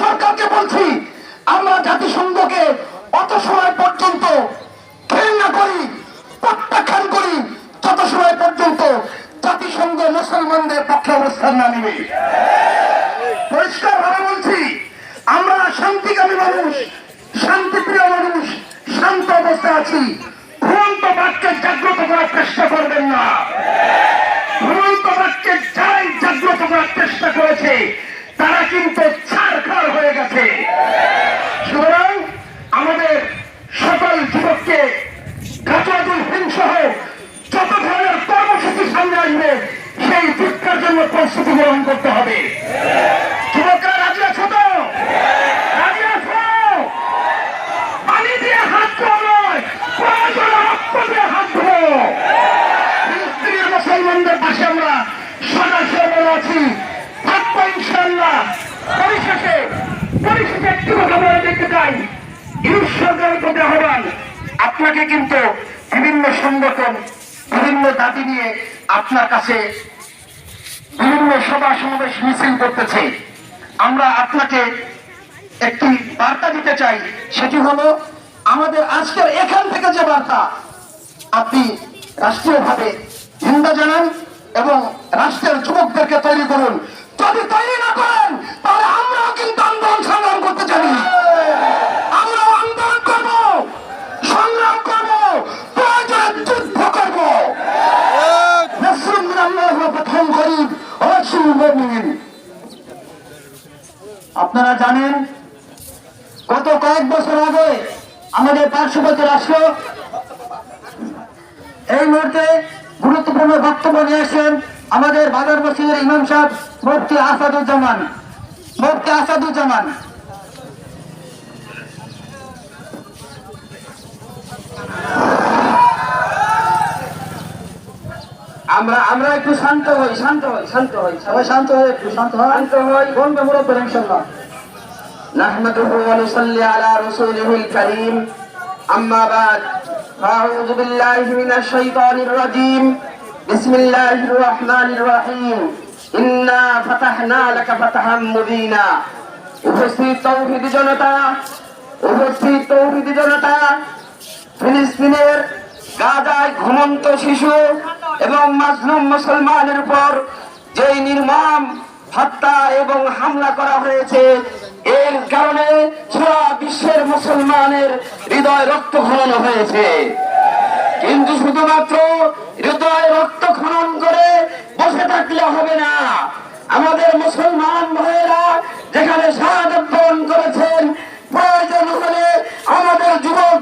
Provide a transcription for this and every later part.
সরকারকে বলছি, আমরা জাতিসংঘকে অত সময় পর্যন্ত ঘৃণা করি, প্রত্যাখ্যান করি, যত সময় পর্যন্ত জাতিসংঘ মুসলমানদের পক্ষে অবস্থান না নেবে। পরিষ্কার ভাবে বলছি, আমরা শান্তিকামী মানুষ, শান্তিপ্রিয় মানুষ, শান্ত অবস্থায় আছি। ঘুমন্ত বাক্যে জাগ্রত করার চেষ্টা করবেন না। ঘুমন্ত বাক্যে যাই জাগ্রত করার চেষ্টা করেছে তারা কিন্তু ছাড়খাড় হয়ে গেছে। সুতরাং আমাদের সকল যুবককে গাছাগুল হিংসহ যত ধরনের কর্মসূচি সামনে আসবে সেই যুদ্ধের জন্য প্রস্তুতি গ্রহণ করতে হবে। যুবকরা রাজি আছো তো? রাজি আছো? পানি দিয়ে হাত ধোয়া নয়, প্রয়োজনে রক্ত দিয়ে হাত ধোবো। ফিলিস্তিনের মুসলমানদের পাশে আমরা সদা আছি, থাকবো ইনশাআল্লাহ। পরিশেষে একটি কথা বলে দেখতে চাই, ইউরোপ সরকারের প্রতি আহ্বান, আপনাকে কিন্তু বিভিন্ন সংগঠন, বিভিন্ন দাবি নিয়ে আপনার কাছে বিভিন্ন সভা সমাবেশ মিছিল করতেছে। আমরা আপনাকে একটি বার্তা দিতে চাই, সেটি হলো আমাদের আজকের এখান থেকে যে বার্তা, আপনি রাষ্ট্রীয়ভাবে নিন্দা জানান এবং রাষ্ট্রের যুবকদেরকে তৈরি করুন। যদি তৈরি না করেন তাহলে আমরাও কিন্তু আন্দোলন সংগ্রাম করতে জানি, আমরাও আন্দোলন করব, সংগ্রাম করব, প্রয়োজনে যুদ্ধ করব। আপনারা জানেন গত কয়েক বছর আগে আমাদের পার্শ্ববর্তী রাষ্ট্র এই মুহূর্তে গুরুত্বপূর্ণ বক্তব্য নিয়ে আসেন আমাদের বাজার মসজিদের ইমাম সাহেব মুফতি আসাদুজ্জামান। আমরা একটু শান্ত হই, সবাই শান্ত হই, একটু শান্ত হই, বলবে মুরব্বী ইনশাআল্লাহ। নাহমাদুহু ওয়া নুসাল্লি আলা রাসূলিহিল কারীম, আম্মা বাদ, আউযু বিল্লাহি মিনাশ শাইতানির রাজীম, বিসমিল্লাহির রহমানির রহিম, ইন্না ফাতাহনা লাকা ফাতহাম মুবিনা। উপস্থিত তৌহিদি জনতা, ফিলিস্তিনের গাজায় ঘুমন্ত শিশু এবং মাজলুম মুসলমানের উপর যে নির্মম হত্যা এবং হামলা করা হয়েছে, এর কারণে সারা বিশ্বের মুসলমানের হৃদয় রক্তক্ষরণ হয়েছে। কিন্তু শুধুমাত্র হৃদয় রক্তক্ষরণ করে বসে থাকলে হবে না। আমাদের মুসলমান ভাইয়েরা যেখানে শাহাদাত বরণ করেছেন, প্রয়োজন হলে আমাদের যুবক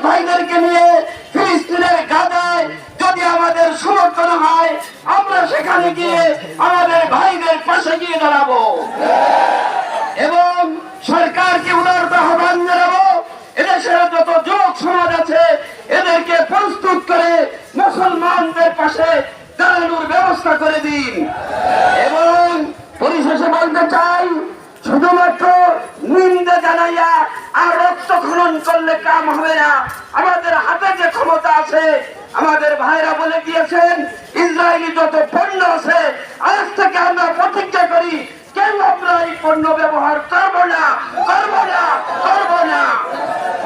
ভাইদেরকে নিয়ে ফিলিস্তিনের গাজায় যদি আমাদের সমর্থন হয়, আমরা সেখানে গিয়ে আমাদের ভাইদের পাশে গিয়ে দাঁড়াবো এবং সরকারকে উদারত আহ্বান জানাবো, এদেশের যত যুবক সমাজ আছে এদেরকে প্রস্তুত করে মুসলমানদের পাশে দাঁড়ানোর ব্যবস্থা করে দিন। এবং পরিশেষে বলতে চাই, শুধুমাত্র নিন্দা জানাইয়া আর রক্তক্ষরণ করলে কাম হবে না। আমাদের হাতে যে ক্ষমতা আছে, আমাদের ভাইরা বলে দিয়েছেন, ইসরায়েলি যত পণ্য আছে আজ থেকে আমরা প্রতিজ্ঞা করি কেউ আমরা এই পণ্য ব্যবহার করবো না।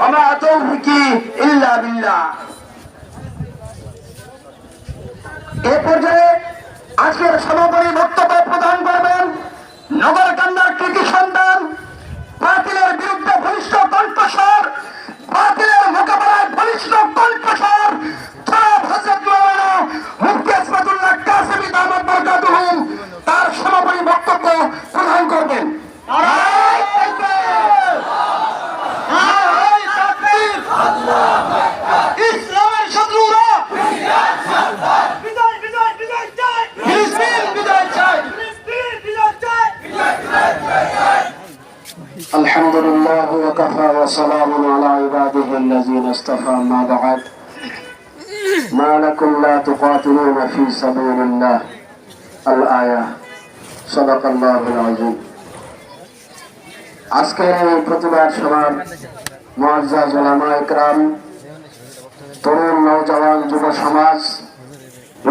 ওমা তৌফিকি ইল্লা বিল্লাহ। এ পর্যায়ে আজকের সমাপনী বক্তব্য প্রদান করবেন নগরকান্দার কৃতি সন্তান, বাতিলের বিরুদ্ধে বলিষ্ঠ কণ্ঠস্বর, বাতিলের মোকাবেলায় বলিষ্ঠ কণ্ঠস্বর জনাব হযরত মাওলানা মুফতি ইসমাতুল্লাহ কাসেমী দামাত বরকাতুহুম, তার সমাপনী বক্তব্য প্রদান করবেন। ইসলামের শত্রুরা الحمد لله وكفى وسلام على عباده الذين اصطفى، ما بعد، ما لكم لا تقاتلون في سبيل الله، الآية، صدق الله العظيم। আজকের এই প্রতিবাদ সভার মুআজ্জাজ উলামা ইকরাম, তরুণ নওজওয়ান যুব সমাজ,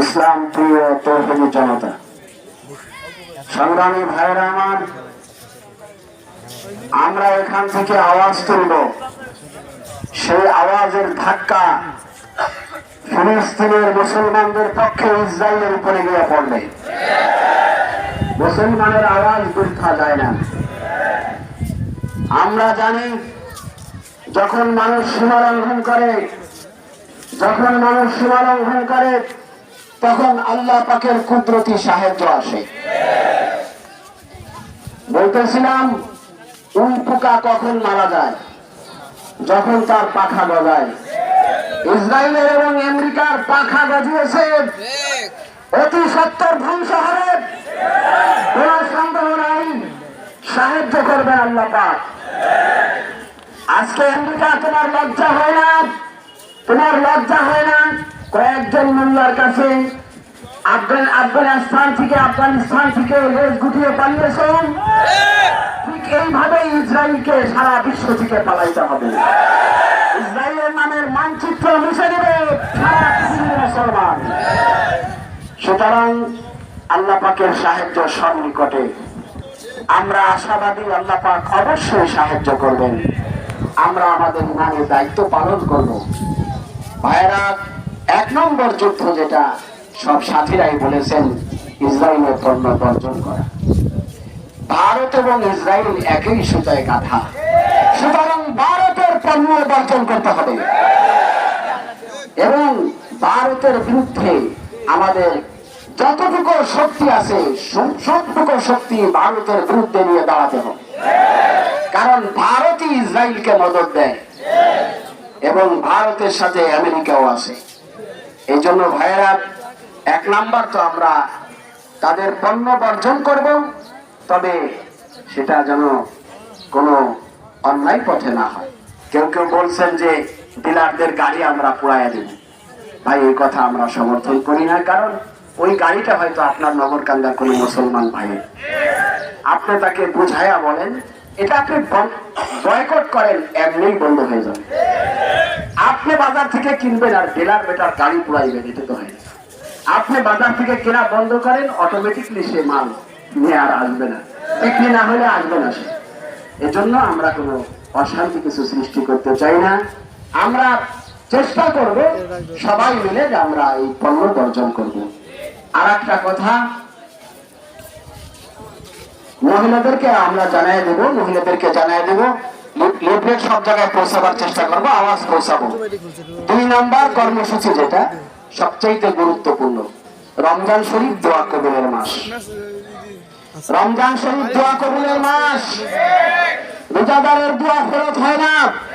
ইসলাম প্রিয় তৌহিদি জনতা, সংগ্রামী ভাইয়েরা আমার, আমরা এখান থেকে আওয়াজ তুলব, সেই আওয়াজের ধাক্কা ফিলিস্তিনের মুসলমানদের পক্ষে ইসরায়েলের উপরে গিয়ে পড়বে। মুসলমানের আওয়াজ বৃথা যায় না। আমরা জানি যখন মানুষ সীমা লঙ্ঘন করে, তখন আল্লাহ পাকের কুদরতি সাহায্য আসে। বলতেছিলাম উই পোকা কখন মারা যায়? যখন তার পাখা গজায়। ইসরায়েলের এবং আমেরিকার পাখা গজিয়েছে, অতি সত্তর ধ্বংস হবে, কোন সন্দেহ নাই। সাহায্য করবেন আল্লাহ পাক। আজকে আমেরিকা তোমার লজ্জা হয় না? কয়েকজন মোল্লার কাছে আফগানিস্তান থেকে লেজ গুটিয়ে পালিয়েছেন। ঠিক এইভাবে ইসরায়েলকে সারা বিশ্ব থেকে পালাইতে হবে। ইসরায়েলের নামের মানচিত্র মুছে দেবে সারা পৃথিবীর মুসলমান। সুতরাং আল্লাহ পাকের সাহায্য সন্নিকটে। আমরা আশাবাদী আল্লাহ পাক অবশ্যই সাহায্য করবেন। আমরা আমাদের ইমানের দায়িত্ব পালন করব। ভাইয়েরা, 1 নম্বর যুদ্ধ যেটা সব সাথীরাই বলেছেন, ইসরায়েলের পণ্য বর্জন করা। ভারত এবং ইসরায়েল একই সুতায় গাঁথা, সুতরাং ভারতের পণ্য বর্জন করতে হবে এবং ভারতের বিরুদ্ধে আমাদের যতটুকু শক্তি আছে সবটুকু শক্তি ভারতের বিরুদ্ধে নিয়ে দাঁড়াতে হবে। কারণ ভারতই ইসরায়েলকে মদদ দেয় এবং ভারতের সাথে আমেরিকাও আছে। এই জন্য ভাইয়েরা, 1 নাম্বার তো আমরা তাদের পণ্য বর্জন করব, তবে সেটা যেন কোনো অন্যায় পথে না হয়। কেউ বলছেন যে ডিলারদের গাড়ি আমরা পুড়াইয়া দেব। ভাই, এই কথা আমরা সমর্থন করি না। কারণ ওই গাড়িটা হয়তো আপনার নগরকান্দার কোনো মুসলমান ভাই, আপনি তাকে বুঝাইয়া বলেন এটা আপনি বয়কট করেন, এমনিই বন্ধ হয়ে যাবে। আপনি বাজার থেকে কিনবেন আর ডিলার বেটার গাড়ি পুড়াইবেন, এটা তো হয় না। আপনি বাজার থেকে কেনা বন্ধ করেন, অটোমেটিকলি সে মাল নিয়ে আর আসবে না, বিক্রি না হলে আসবে না সে। এজন্য আমরা কোনো অশান্তি কিছু সৃষ্টি করতে চাই না। আমরা চেষ্টা করব সবাই মিলে যে আমরা এই পণ্য বর্জন করব। আর একটা কথা মহিলাদেরকে জানাই দেব, লিফলেট সব জায়গায় পৌঁছাবার চেষ্টা করবো, আওয়াজ পৌঁছাবো। 2 নম্বর কর্মসূচি যেটা সবচাইতে গুরুত্বপূর্ণ, রমজান শরীফ দোয়া কবুলের মাস। রমজান শরীফ দোয়া কবুলের মাস। রোজাদারের দোয়া ফেরত হয় না।